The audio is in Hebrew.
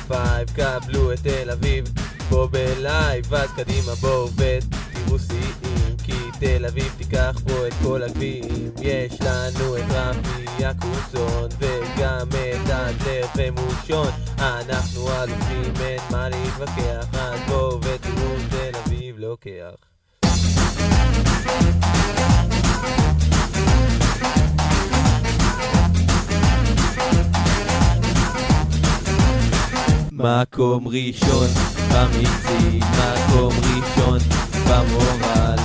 פייב, קבלו את תל אביב פה בלייב, אז קדימה בואו ותראו שיאים, כי תל אביב תיקח פה את כל הגביעים. יש לנו את רפי יקוסון וגם את אדלר ומושון, אנחנו אלופים, אין מה להתווכח, אז בואו ותראו תל אביב לוקח. מקום ראשון במקצועי, מקום ראשון במורל,